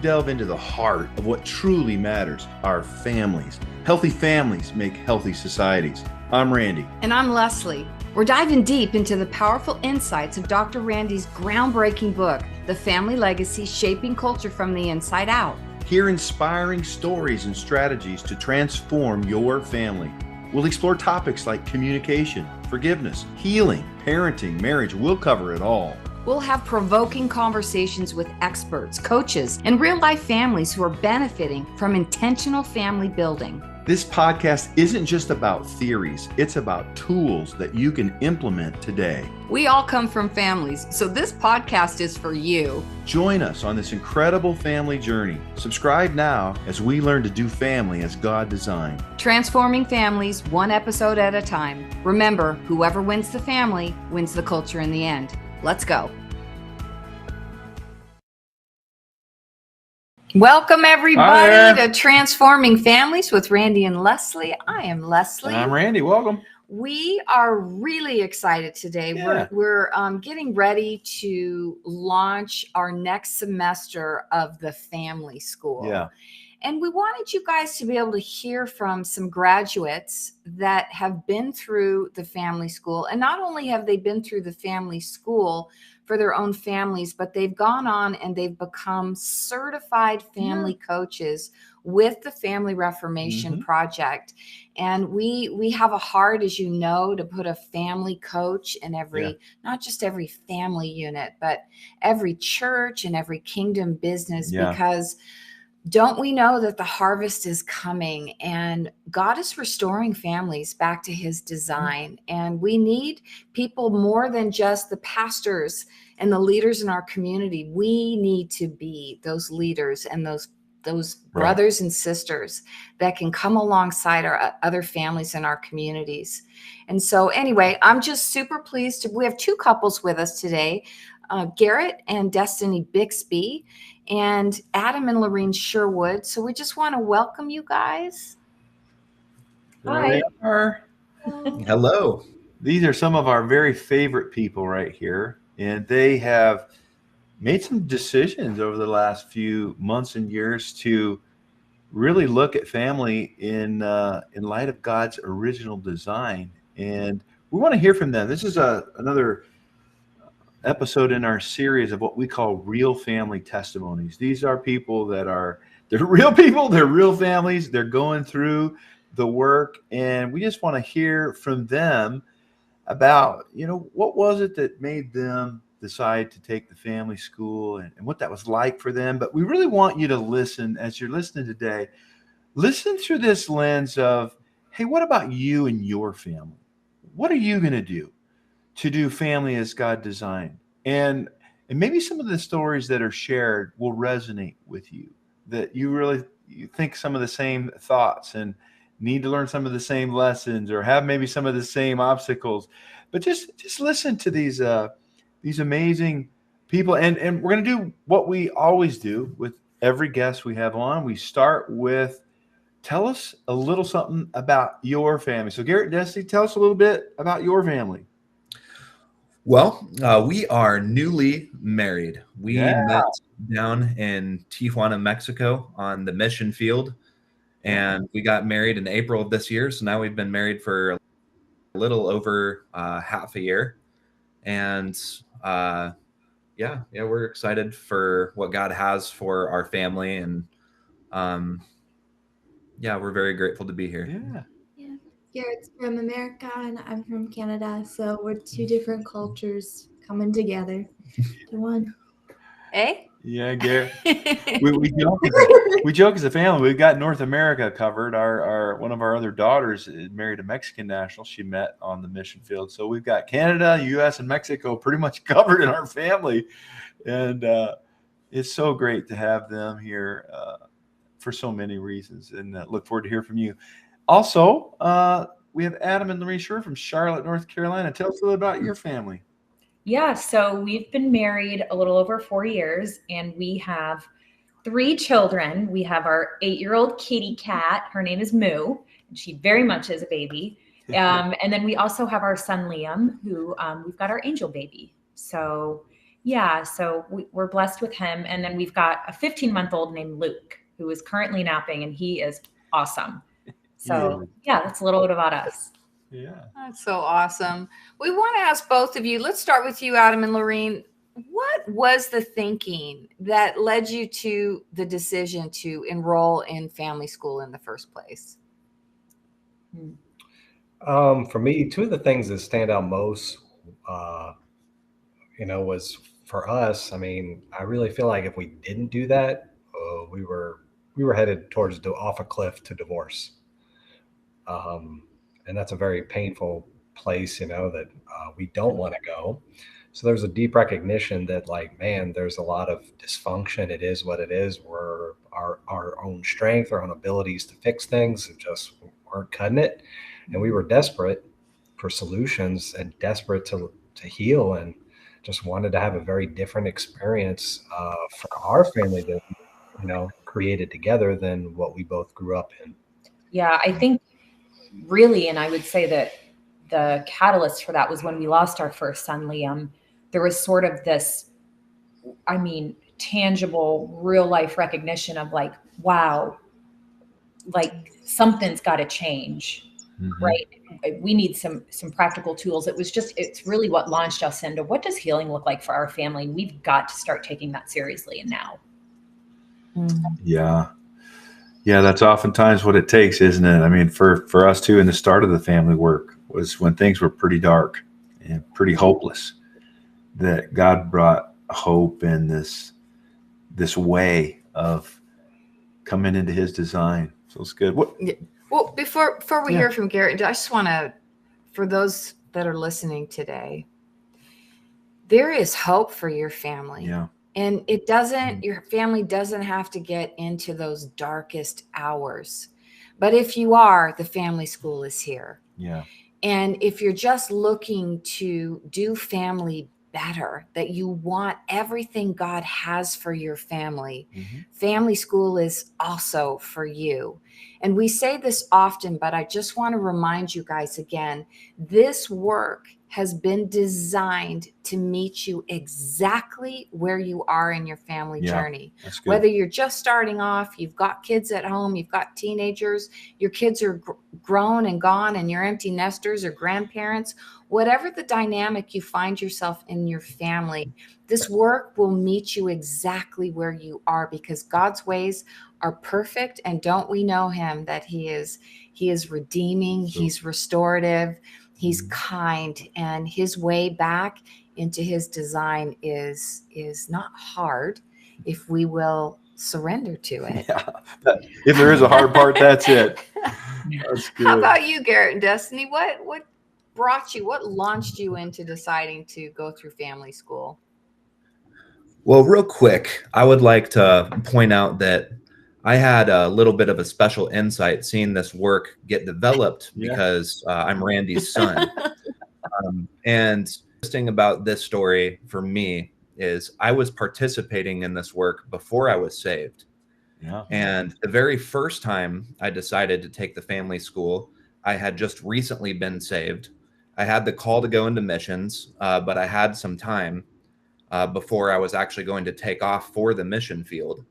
delve into the heart of what truly matters, our families. Healthy families make healthy societies. I'm Randy. And I'm Leslie. We're diving deep into the powerful insights of Dr. Randy's groundbreaking book, The Family Legacy: Shaping Culture from the Inside Out. Hear inspiring stories and strategies to transform your family. We'll explore topics like communication, forgiveness, healing, parenting, marriage. We'll cover it all. We'll have provoking conversations with experts, coaches, and real-life families who are benefiting from intentional family building. This podcast isn't just about theories, it's about tools that you can implement today. We all come from families, so this podcast is for you. Join us on this incredible family journey. Subscribe now as we learn to do family as God designed. Transforming families one episode at a time. Remember, whoever wins the family wins the culture in the end. Let's go. Welcome, everybody, to Transforming Families with Randy and Leslie. I am Leslie. And I'm Randy. Welcome. We are really excited today. Yeah. We're getting ready to launch our next semester of the family school. Yeah. And we wanted you guys to be able to hear from some graduates that have been through the family school. And not only have they been through the family school for their own families, but they've gone on and they've become certified family coaches with the Family Reformation Project. And we have a heart, as you know, to put a family coach in every, not just every family unit, but every church and every kingdom business, because don't we know that the harvest is coming and God is restoring families back to his design? And we need people more than just the pastors and the leaders in our community. We need to be those leaders and those brothers and sisters that can come alongside our other families in our communities. And so anyway, I'm just super pleased we have two couples with us today, Garrett and Destiny Bixby, and Adam and Lorene Sherwoods. So we just want to welcome you guys. Hi. Hello. These are some of our very favorite people right here, and they have made some decisions over the last few months and years to really look at family in light of God's original design. And we want to hear from them. This is another episode in our series of what we call real family testimonies. These are people they're real people, they're real families, they're going through the work, and we just want to hear from them about, what was it that made them decide to take the family school and what that was like for them. But we really want you to listen as you're listening today. Listen through this lens of, hey, what about you and your family? What are you going to do family as God designed? And maybe some of the stories that are shared will resonate with you, that you think some of the same thoughts and need to learn some of the same lessons or have maybe some of the same obstacles. But just listen to these amazing people. And we're going to do what we always do with every guest we have on. We start with, tell us a little something about your family. So Garrett, Destiny, tell us a little bit about your family. Well, we are newly married. We met down in Tijuana, Mexico on the mission field, and we got married in April of this year. So now we've been married for a little over half a year. And we're excited for what God has for our family. And we're very grateful to be here. Yeah. Garrett's from America and I'm from Canada, so we're two different cultures coming together to one. Hey? Yeah, Garrett. we joke as a family. We've got North America covered. Our one of our other daughters is married a Mexican national. She met on the mission field. So we've got Canada, U.S., and Mexico pretty much covered in our family. And it's so great to have them here for so many reasons. And look forward to hearing from you. Also, we have Adam and Lorene Sherwood from Charlotte, North Carolina. Tell us a little about your family. Yeah, so we've been married a little over 4 years, and we have 3 children. We have our 8-year-old kitty cat. Her name is Moo, and she very much is a baby. And then we also have our son, Liam, who we've got our angel baby. So Yeah, so we're blessed with him. And then we've got a 15-month-old named Luke, who is currently napping, and he is awesome. So yeah, that's a little bit about us. Yeah. That's so awesome. We want to ask both of you. Let's start with you, Adam and Lorene. What was the thinking that led you to the decision to enroll in family school in the first place? For me, two of the things that stand out most, was for us. I mean, I really feel like if we didn't do that, we were headed towards off a cliff to divorce, and that's a very painful place, that we don't want to go. So there's a deep recognition that, like, man, there's a lot of dysfunction. It is what it is. We're our own strength, our own abilities to fix things just weren't cutting it, and we were desperate for solutions and desperate to heal, and just wanted to have a very different experience for our family that created together than what we both grew up in. Yeah, I think really, and I would say that the catalyst for that was when we lost our first son, Liam. There was sort of this, tangible, real life recognition of like, wow, like something's got to change, right? We need some practical tools. It's really what launched us into what does healing look like for our family? And we've got to start taking that seriously. And now. Yeah. Yeah, that's oftentimes what it takes, isn't it? I mean, for us too, in the start of the family work was when things were pretty dark and pretty hopeless, that God brought hope and this way of coming into his design. So it's good. Well, before we hear from Garrett, I just want to, for those that are listening today, there is hope for your family. Yeah. And your family doesn't have to get into those darkest hours. But if you are, the family school is here. Yeah. And if you're just looking to do family better, that you want everything God has for your family, family school is also for you. And we say this often, but I just want to remind you guys again, this work has been designed to meet you exactly where you are in your family journey. Whether you're just starting off, you've got kids at home, you've got teenagers, your kids are grown and gone, and you're empty nesters or grandparents, whatever the dynamic you find yourself in your family, this work will meet you exactly where you are, because God's ways are perfect. And don't we know him, that he is redeeming, he's restorative, he's kind, and his way back into his design is not hard if we will surrender to it. Yeah. If there is a hard part, that's it. That's good. How about you, Garrett and Destiny? What launched you into deciding to go through family school? Well, real quick, I would like to point out that I had a little bit of a special insight seeing this work get developed because I'm Randy's son. And the thing about this story for me is I was participating in this work before I was saved. Yeah. And the very first time I decided to take the family school, I had just recently been saved. I had the call to go into missions, but I had some time before I was actually going to take off for the mission field.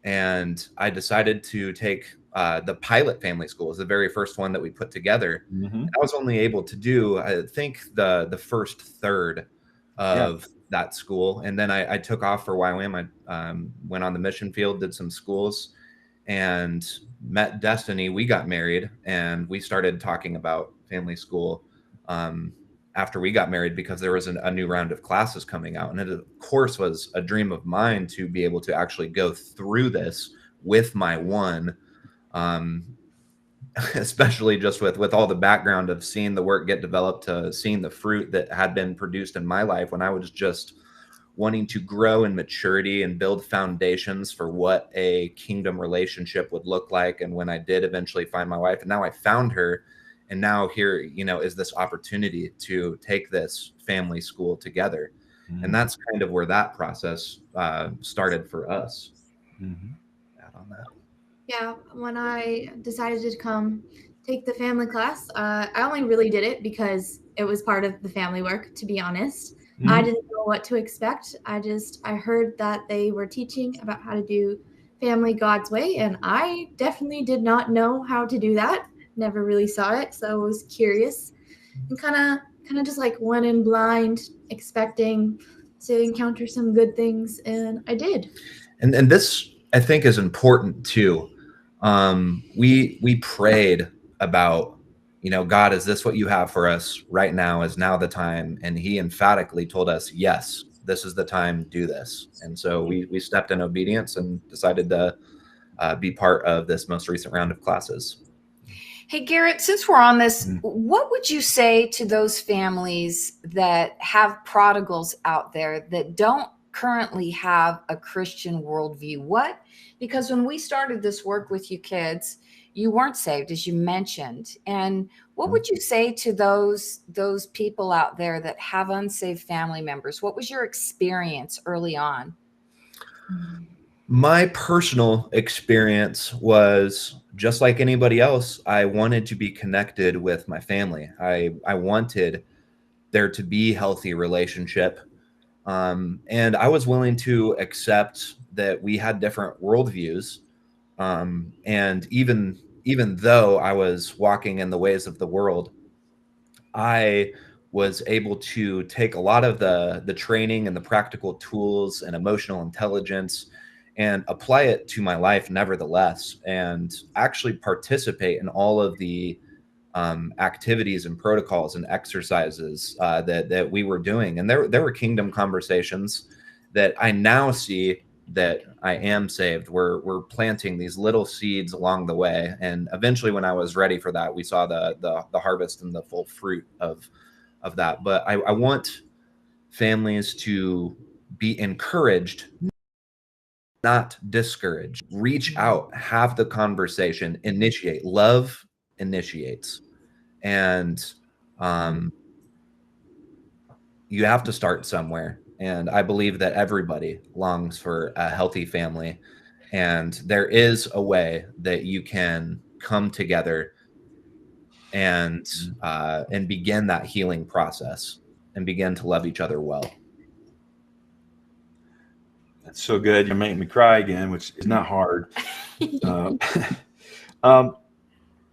And I decided to take the pilot family school. It was the very first one that we put together. I was only able to do, I think, the first third of that school. And then I took off for YWAM. I went on the mission field, did some schools, and met Destiny. We got married, and we started talking about family school after we got married, because there was a new round of classes coming out. And it, of course, was a dream of mine to be able to actually go through this with my one, especially just with all the background of seeing the work get developed, to seeing the fruit that had been produced in my life when I was just wanting to grow in maturity and build foundations for what a kingdom relationship would look like. And when I did eventually find my wife, and now I found her, and now here, is this opportunity to take this family school together. And that's kind of where that process started for us. Add on that. Yeah, when I decided to come take the family class, I only really did it because it was part of the family work, to be honest. I didn't know what to expect. I heard that they were teaching about how to do family God's way, and I definitely did not know how to do that. Never really saw it, so I was curious and kind of just like went in blind, expecting to encounter some good things, and I did. And this, I think, is important too. We prayed about, God, is this what you have for us right now? Is now the time? And he emphatically told us, yes, this is the time, do this. And so we stepped in obedience and decided to be part of this most recent round of classes. Hey, Garrett, since we're on this, what would you say to those families that have prodigals out there that don't currently have a Christian worldview? Because when we started this work with you kids, you weren't saved, as you mentioned. And what would you say to those people out there that have unsaved family members? What was your experience early on? My personal experience was just like anybody else. I wanted to be connected with my family. I wanted there to be healthy relationship. And I was willing to accept that we had different worldviews. And even though I was walking in the ways of the world, I was able to take a lot of the training and the practical tools and emotional intelligence and apply it to my life nevertheless, and actually participate in all of the activities and protocols and exercises that we were doing. And there were kingdom conversations that I now see that I am saved. We're planting these little seeds along the way. And eventually, when I was ready for that, we saw the harvest and the full fruit of that. But I want families to be encouraged, not discouraged. Reach out, have the conversation, initiate. Love initiates. And you have to start somewhere. And I believe that everybody longs for a healthy family. And there is a way that you can come together and begin that healing process and begin to love each other well. That's so good. You're making me cry again, which is not hard.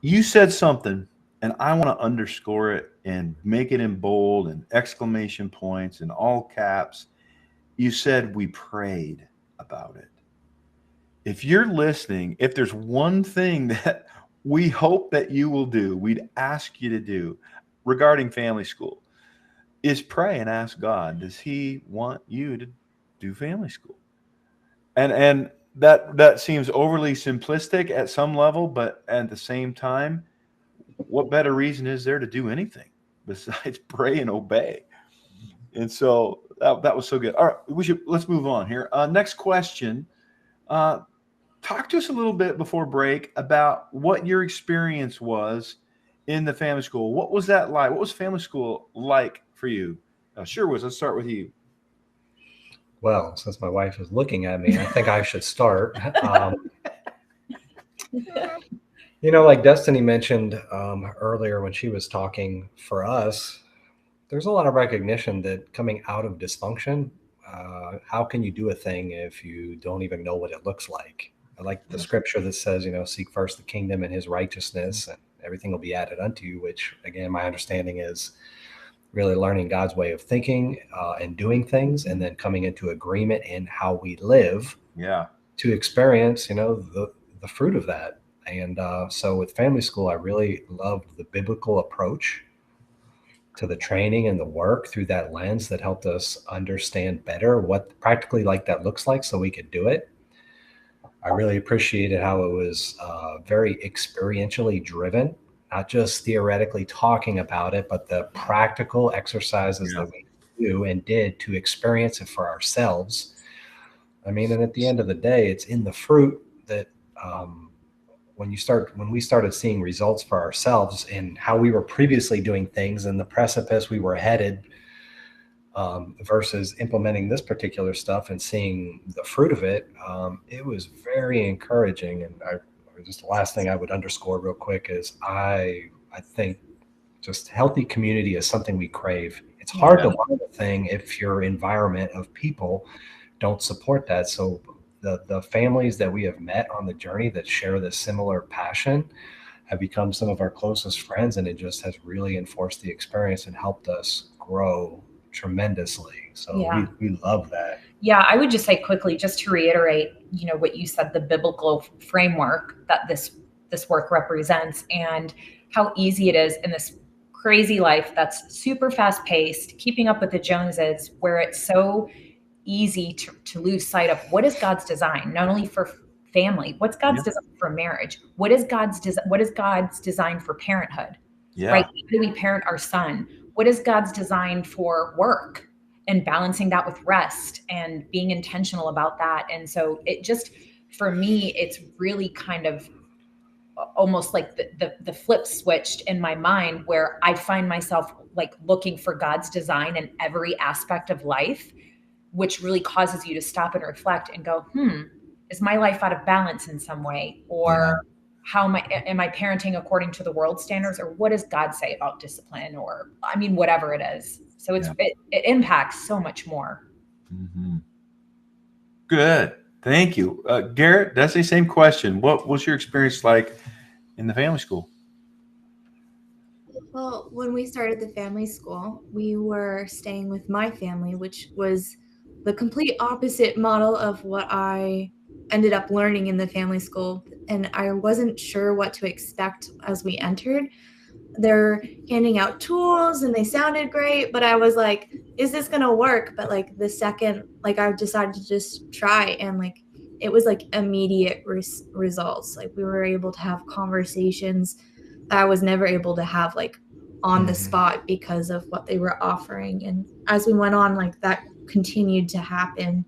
You said something, and I want to underscore it and make it in bold and exclamation points and all caps. You said we prayed about it. If you're listening, if there's one thing that we hope that you will do, we'd ask you to do regarding family school, is pray and ask God, does he want you to do family school? And that seems overly simplistic at some level, but at the same time, what better reason is there to do anything besides pray and obey? And so that was so good. All right, let's move on here. Next question. Talk to us a little bit before break about what your experience was in the family school. What was that like? What was family school like for you? Sherwoods, let's start with you. Well, since my wife is looking at me, I think I should start. Like Destiny mentioned earlier when she was talking, for us, there's a lot of recognition that coming out of dysfunction, how can you do a thing if you don't even know what it looks like? I like the scripture that says, seek first the kingdom and his righteousness, and everything will be added unto you, which, again, my understanding is really learning God's way of thinking and doing things, and then coming into agreement in how we live to experience, the fruit of that. And so with family school, I really loved the biblical approach to the training and the work through that lens that helped us understand better what practically like that looks like so we could do it. I really appreciated how it was very experientially driven, not just theoretically talking about it, but the practical exercises that we do and did to experience it for ourselves. I mean, and at the end of the day, it's in the fruit that when we started seeing results for ourselves and how we were previously doing things and the precipice we were headed versus implementing this particular stuff and seeing the fruit of it, it was very encouraging. And just the last thing I would underscore real quick is I think just healthy community is something we crave it's hard to learn a thing if your environment of people don't support that. So the families that we have met on the journey that share this similar passion have become some of our closest friends, and it just has really enforced the experience and helped us grow tremendously. So we love that. Yeah, I would just say quickly, just to reiterate, what you said, the biblical framework that this work represents, and how easy it is in this crazy life that's super fast paced, keeping up with the Joneses, where it's so easy to lose sight of what is God's design, not only for family, what's God's design for marriage, what is God's design for parenthood, right? How do we parent our son? What is God's design for work, and balancing that with rest and being intentional about that? And so it just, for me, it's really kind of almost like the flip switched in my mind, where I find myself like looking for God's design in every aspect of life, which really causes you to stop and reflect and go, is my life out of balance in some way? Or how am I parenting according to the world standards? Or what does God say about discipline? Or, whatever it is. So it impacts so much more. Mm-hmm. Good. Thank you. Garrett, that's the same question. What was your experience like in the family school? Well, when we started the family school, we were staying with my family, which was the complete opposite model of what I ended up learning in the family school. And I wasn't sure what to expect as we entered. They're handing out tools and they sounded great, but I was like, is this going to work? But like the second, like I decided to just try, and like it was like immediate results. Like we were able to have conversations that I was never able to have like on the spot because of what they were offering. And as we went on, like that continued to happen.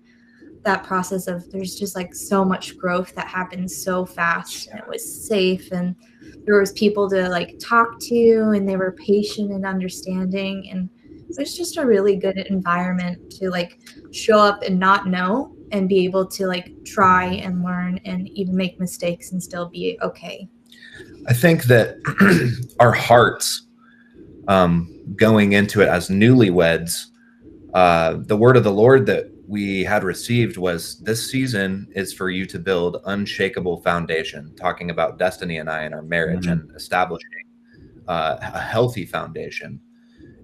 That process of there's just like so much growth that happened so fast, and it was safe, and there was people to like talk to, and they were patient and understanding, and it was just a really good environment to like show up and not know and be able to like try and learn and even make mistakes and still be okay. I think that our hearts going into it as newlyweds, the word of the Lord that we had received was, this season is for you to build unshakable foundation, talking about Destiny and I and our marriage and establishing a healthy foundation.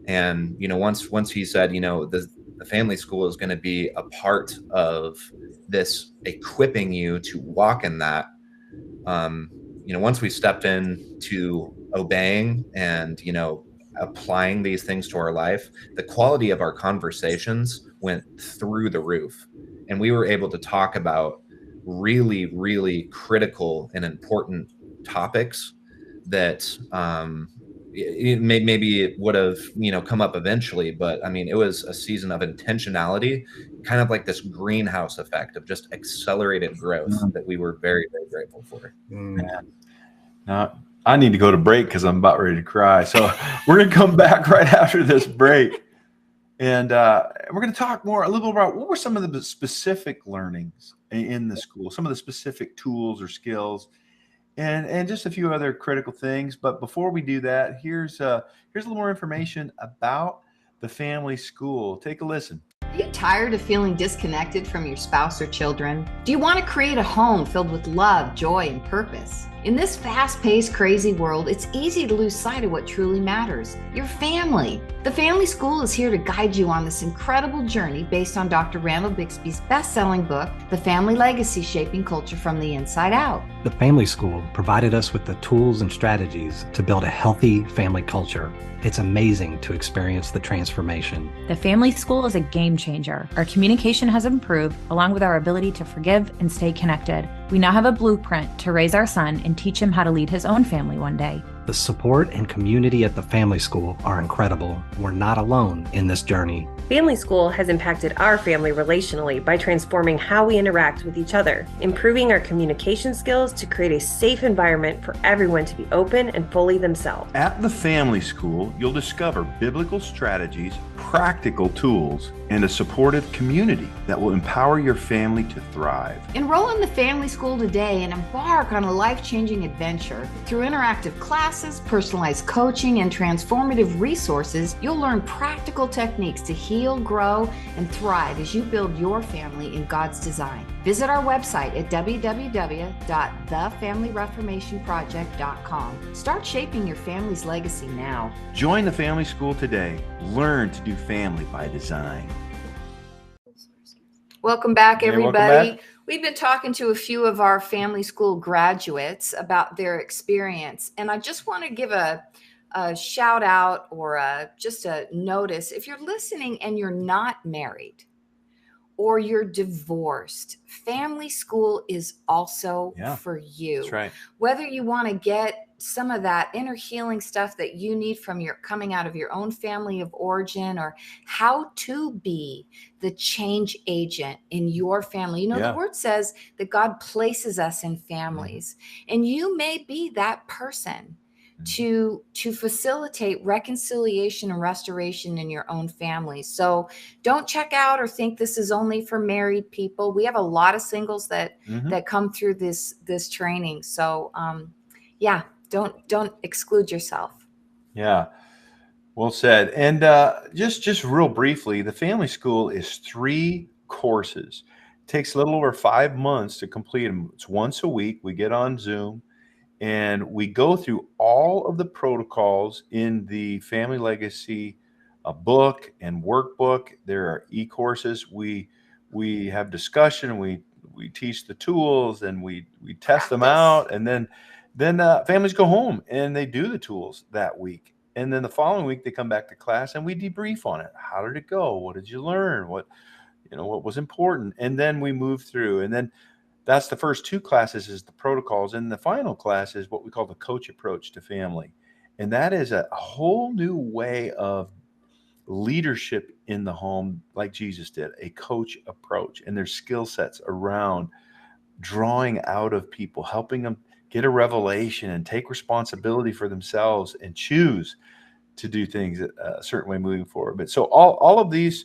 And, once he said, the family school is going to be a part of this, equipping you to walk in that, once we stepped into obeying and, applying these things to our life, the quality of our conversations went through the roof, and we were able to talk about really, really critical and important topics that maybe it would have come up eventually, but it was a season of intentionality, kind of like this greenhouse effect of just accelerated growth that we were very, very grateful for. Now, I need to go to break because I'm about ready to cry. So we're going to come back right after this break. And we're going to talk a little about what were some of the specific learnings in the school, some of the specific tools or skills, and just a few other critical things. But before we do that, here's a little more information about the family school. Take a listen. Are you tired of feeling disconnected from your spouse or children? Do you want to create a home filled with love, joy, and purpose? In this fast-paced, crazy world, it's easy to lose sight of what truly matters, your family. The Family School is here to guide you on this incredible journey based on Dr. Randall Bixby's best-selling book, The Family Legacy: Shaping Culture from the Inside Out. The Family School provided us with the tools and strategies to build a healthy family culture. It's amazing to experience the transformation. The Family School is a game changer. Our communication has improved, along with our ability to forgive and stay connected. We now have a blueprint to raise our son and teach him how to lead his own family one day. The support and community at the Family School are incredible. We're not alone in this journey. Family School has impacted our family relationally by transforming how we interact with each other, improving our communication skills to create a safe environment for everyone to be open and fully themselves. At the Family School, you'll discover biblical strategies, practical tools, and a supportive community that will empower your family to thrive. Enroll in the Family School today and embark on a life-changing adventure. Through interactive classes, personalized coaching, and transformative resources, you'll learn practical techniques to heal, grow, and thrive as you build your family in God's design. Visit our website at www.thefamilyreformationproject.com. Start shaping your family's legacy now. Join the Family School today. Learn to do family by design. Welcome back, Hey, welcome everybody. back. We've been talking to a few of our family school graduates about their experience, and I just want to give a shout out or just a notice. If you're listening and you're not married or you're divorced, family school is also for you. That's right. Whether you want to get some of that inner healing stuff that you need from your coming out of your own family of origin, or how to be the change agent in your family. You know, the word says that God places us in families, and you may be that person to facilitate reconciliation and restoration in your own family. So don't check out or think this is only for married people. We have a lot of singles that come through this training. So don't exclude yourself. Yeah, well said. And just real briefly, the Family School is 3 courses. It takes a little over 5 months to complete them. It's once a week. We get on Zoom and we go through all of the protocols in the Family Legacy book and workbook. There are e-courses. We have discussion. We teach the tools and we test them out, and then families go home and they do the tools that week. And then the following week they come back to class and we debrief on it. How did it go? What did you learn? What was important? And then we move through. And then that's the first 2 classes is the protocols. And the final class is what we call the coach approach to family. And that is a whole new way of leadership in the home, like Jesus did, a coach approach. And there's skill sets around drawing out of people, helping them get a revelation and take responsibility for themselves and choose to do things a certain way moving forward. But so all of these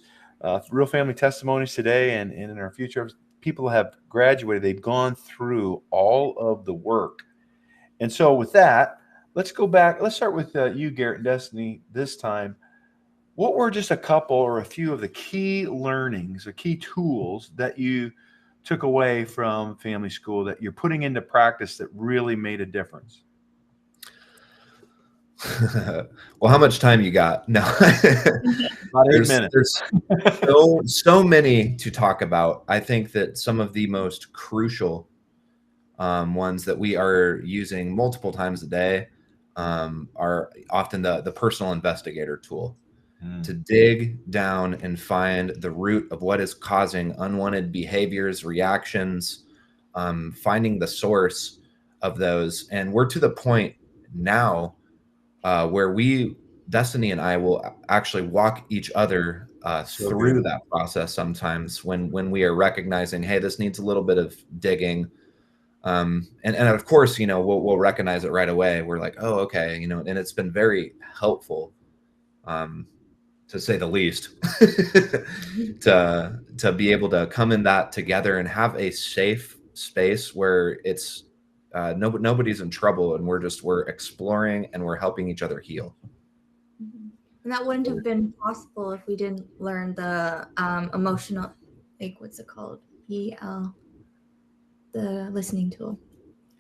real family testimonies today and in our future, people have graduated. They've gone through all of the work. And so with that, let's go back. Let's start with you, Garrett and Destiny, this time. What were just a couple or a few of the key learnings or key tools that you took away from Family School that you're putting into practice that really made a difference? Well, how much time you got? No, about 8 minutes. There's so many to talk about. I think that some of the most crucial ones that we are using multiple times a day are often the personal investigator tool. To dig down and find the root of what is causing unwanted behaviors, reactions, finding the source of those. And we're to the point now where Destiny and I will actually walk each other through that process sometimes when we are recognizing, hey, this needs a little bit of digging. And of course, we'll recognize it right away. We're like, oh, okay, and it's been very helpful. To say the least, to be able to come in that together and have a safe space where it's nobody's in trouble and we're exploring and we're helping each other heal. And that wouldn't have been possible if we didn't learn the emotional, what's it called? EL, the listening tool.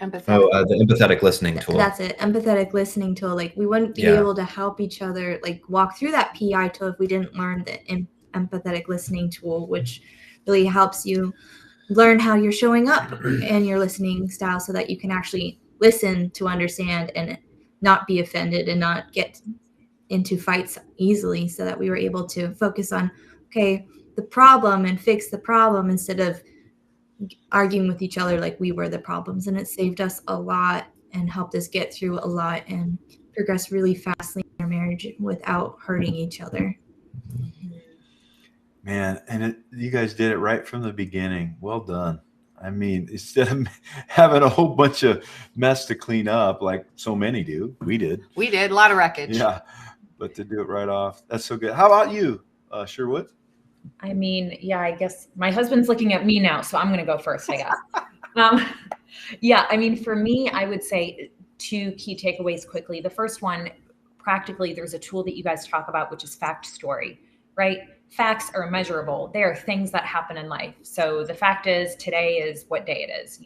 Empathetic. The empathetic listening tool. That's it. Empathetic listening tool. We wouldn't be able to help each other, walk through that PI tool if we didn't learn the empathetic listening tool, which really helps you learn how you're showing up in your listening style so that you can actually listen to understand and not be offended and not get into fights easily, so that we were able to focus on, the problem and fix the problem instead of arguing with each other like we were the problems. And it saved us a lot and helped us get through a lot and progress really fastly in our marriage without hurting each other. Man, and you guys did it right from the beginning. Well done. I mean, instead of having a whole bunch of mess to clean up like so many do, we did a lot of wreckage. Yeah, but to do it right off, that's so good. How about you, Sherwood? I mean, I guess my husband's looking at me now, so I'm going to go first, I guess. Yeah, I mean, for me, I would say 2 key takeaways quickly. The first one, practically, there's a tool that you guys talk about, which is fact story, right? Facts are measurable. They are things that happen in life. So the fact is, today is what day it is.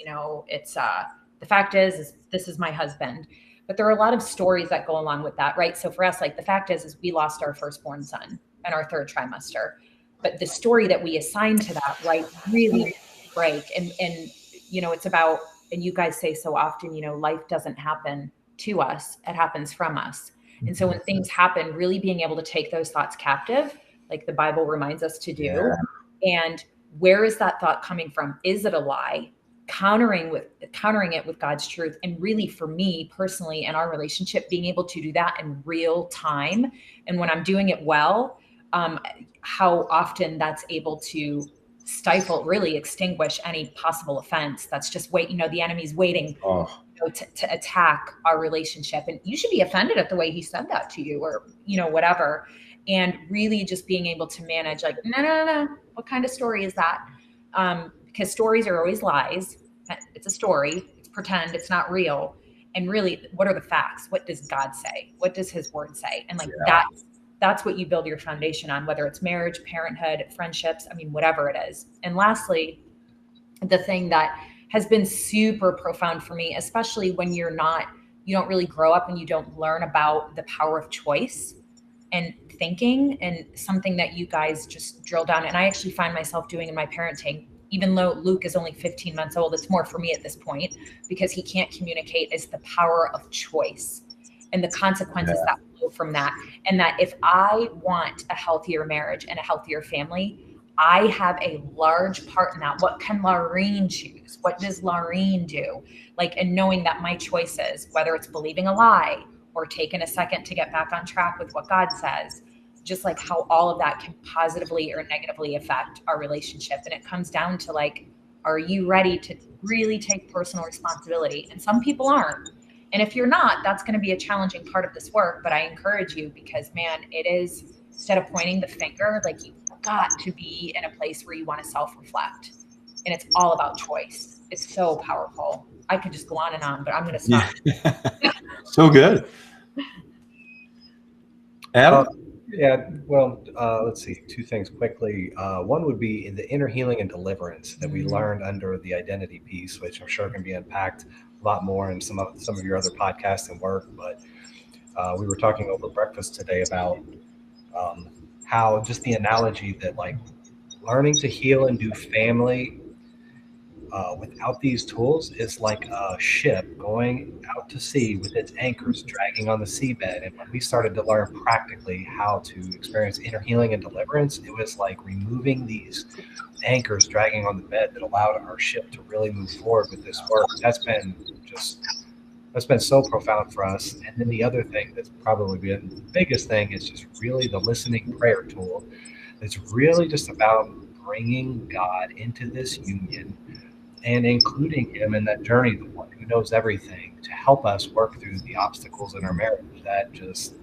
It's the fact is this is my husband. But there are a lot of stories that go along with that, right? So for us, like the fact is we lost our firstborn son in our 3rd trimester. But the story that we assign to that, right, really break. And it's about, and you guys say so often, life doesn't happen to us, it happens from us. And so when things happen, really being able to take those thoughts captive, like the Bible reminds us to do. Yeah. And where is that thought coming from? Is it a lie? Countering it with God's truth. And really, for me personally, in our relationship, being able to do that in real time. And when I'm doing it well, how often that's able to stifle, really extinguish any possible offense. That's just the enemy's waiting to attack our relationship. And you should be offended at the way he said that to you, or, whatever. And really just being able to manage, like, no. What kind of story is that? Because stories are always lies. It's a story. It's pretend. It's not real. And really, what are the facts? What does God say? What does his word say? And that's what you build your foundation on, whether it's marriage, parenthood, friendships, whatever it is. And lastly, the thing that has been super profound for me, especially when you don't really grow up and you don't learn about the power of choice and thinking, and something that you guys just drill down. And I actually find myself doing in my parenting, even though Luke is only 15 months old, it's more for me at this point because he can't communicate, is the power of choice and the consequences that flow from that. And that if I want a healthier marriage and a healthier family, I have a large part in that. What can Laureen choose? What does Laureen do? And knowing that my choices, whether it's believing a lie or taking a second to get back on track with what God says, just like how all of that can positively or negatively affect our relationship. And it comes down to are you ready to really take personal responsibility? And some people aren't. And if you're not, that's going to be a challenging part of this work. But I encourage you, because man, it is, instead of pointing the finger, you've got to be in a place where you want to self-reflect. And it's all about choice. It's so powerful. I could just go on and on, but I'm going to stop. Yeah. So good. Adam? Let's see. 2 things quickly. One would be in the inner healing and deliverance that we learned under the identity piece, which I'm sure can be unpacked a lot more in some of your other podcasts and work. But we were talking over breakfast today about how just the analogy that learning to heal and do family without these tools is like a ship going out to sea with its anchors dragging on the seabed. And when we started to learn practically how to experience inner healing and deliverance, it was like removing these anchors dragging on the bed that allowed our ship to really move forward with this work. That's been so profound for us. And then the other thing that's probably been the biggest thing is just really the listening prayer tool. It's really just about bringing God into this union and including him in that journey, the one who knows everything, to help us work through the obstacles in our marriage that just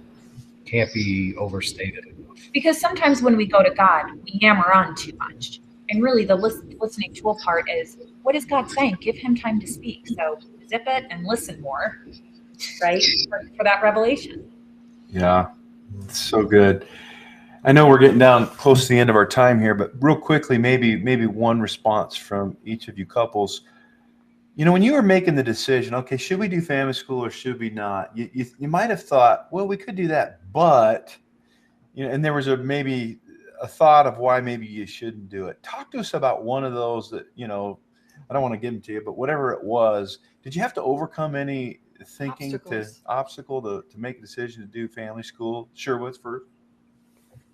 can't be overstated enough. Because sometimes when we go to God, we hammer on too much. And really the listening tool part is, what is God saying? Give him time to speak. So zip it and listen more, right? For that revelation. Yeah, so good. I know we're getting down close to the end of our time here, but real quickly, maybe one response from each of you couples. When you were making the decision, okay, should we do family school or should we not? You might have thought, well, we could do that, but and there was maybe a thought of why maybe you shouldn't do it. Talk to us about one of those that I don't want to give them to you, but whatever it was, did you have to overcome any obstacle to make a decision to do family school? Sherwoods first.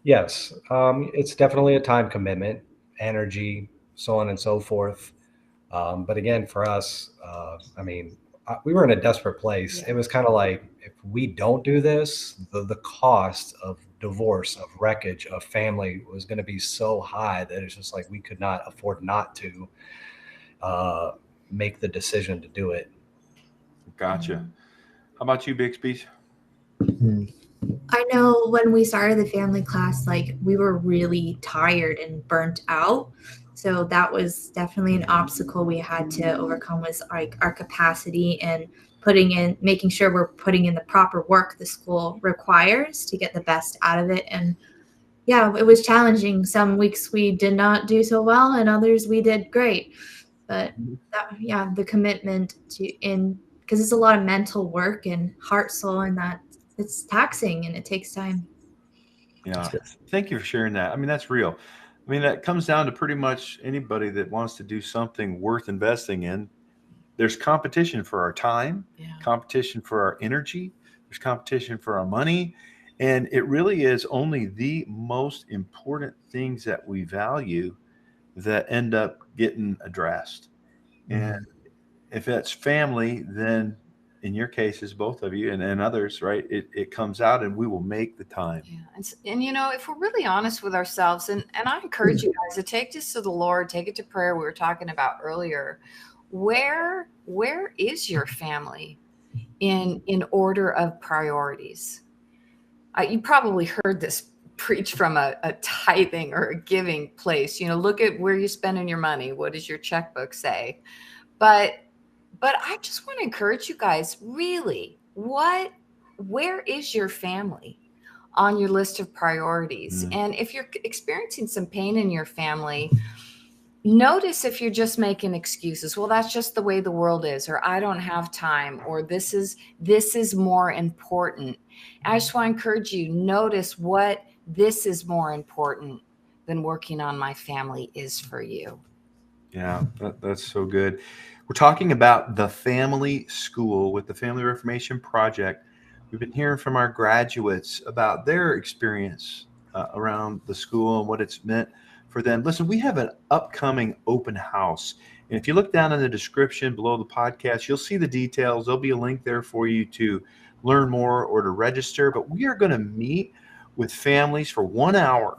Yes, it's definitely a time commitment, energy, so on and so forth. But again, for us, we were in a desperate place. Yeah. It was kind of like, if we don't do this, the cost of divorce, of wreckage, of family was going to be so high that it's just like we could not afford not to make the decision to do it. Gotcha. How about you, Bixbys? I know when we started the family class, we were really tired and burnt out. So that was definitely an obstacle we had to overcome, was like our capacity and making sure we're putting in the proper work the school requires to get the best out of it. And yeah, it was challenging. Some weeks we did not do so well, and others we did great. But the commitment because it's a lot of mental work and heart, soul, and that it's taxing and it takes time. Yeah. Thank you for sharing that. I mean, that's real. I mean, that comes down to pretty much anybody that wants to do something worth investing in. There's competition for our time, competition for our energy, there's competition for our money. And it really is only the most important things that we value that end up getting addressed. And if it's family, then in your cases, both of you and others, right, it comes out and we will make the time. Yeah. And if we're really honest with ourselves, and I encourage you guys to take this to the Lord, take it to prayer. We were talking about earlier, where is your family in order of priorities? You probably heard this preached from a tithing or a giving place. Look at where you're spending your money. What does your checkbook say? But I just want to encourage you guys, really, where is your family on your list of priorities? And if you're experiencing some pain in your family, notice if you're just making excuses. Well, that's just the way the world is, or I don't have time, or this is more important. I just want to encourage you, notice what this is more important than working on my family is for you. Yeah, that's so good. We're talking about the family school with the Family Reformation Project. We've been hearing from our graduates about their experience around the school and what it's meant for them. Listen, we have an upcoming open house. And if you look down in the description below the podcast, you'll see the details. There'll be a link there for you to learn more or to register. But we are going to meet with families for 1 hour.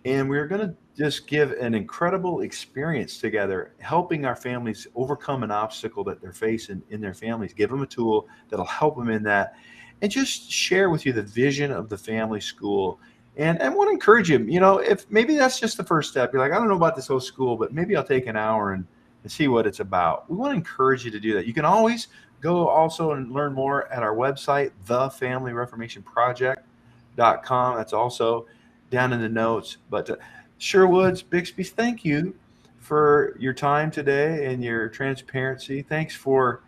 And we're going to just give an incredible experience together, helping our families overcome an obstacle that they're facing in their families, give them a tool that'll help them in that, and just share with you the vision of the family school. And I want to encourage you, if maybe that's just the first step. You're like, I don't know about this whole school, but maybe I'll take an hour and see what it's about. We want to encourage you to do that. You can always go also and learn more at our website, thefamilyreformationproject.com. That's also down in the notes. But Sherwoods, Bixbys, thank you for your time today and your transparency. Thanks for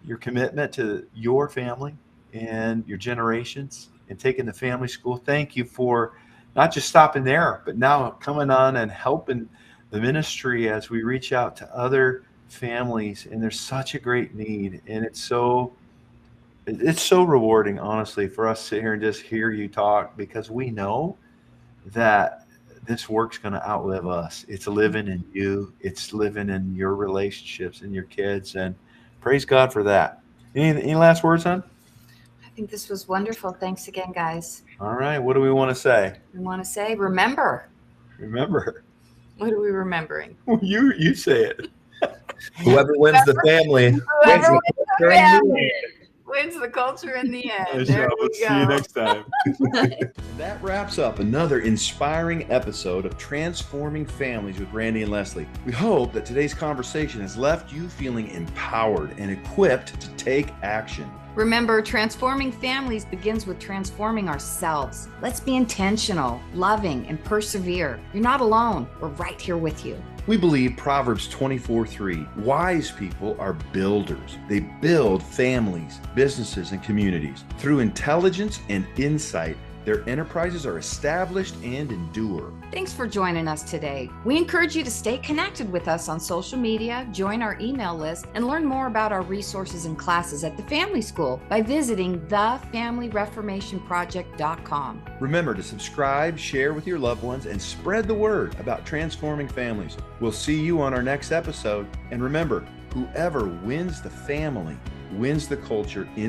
your commitment to your family and your generations and taking the family school. Thank you for not just stopping there, but now coming on and helping the ministry as we reach out to other families. And there's such a great need. And it's so rewarding, honestly, for us to sit here and just hear you talk, because we know that this work's going to outlive us. It's living in you. It's living in your relationships and your kids. And praise God for that. Any last words, hon? I think this was wonderful. Thanks again, guys. All right. What do we want to say? We want to say, remember. Remember. What are we remembering? You say it. Whoever wins the family wins the culture in the end. We'll see you next time. That wraps up another inspiring episode of Transforming Families with Randy and Leslie. We hope that today's conversation has left you feeling empowered and equipped to take action. Remember, transforming families begins with transforming ourselves. Let's be intentional, loving, and persevere. You're not alone. We're right here with you. We believe Proverbs 24:3, wise people are builders. They build families, businesses, and communities. Through intelligence and insight, their enterprises are established and endure. Thanks for joining us today. We encourage you to stay connected with us on social media, join our email list, and learn more about our resources and classes at the Family School by visiting thefamilyreformationproject.com. Remember to subscribe, share with your loved ones, and spread the word about transforming families. We'll see you on our next episode. And remember, whoever wins the family wins the culture in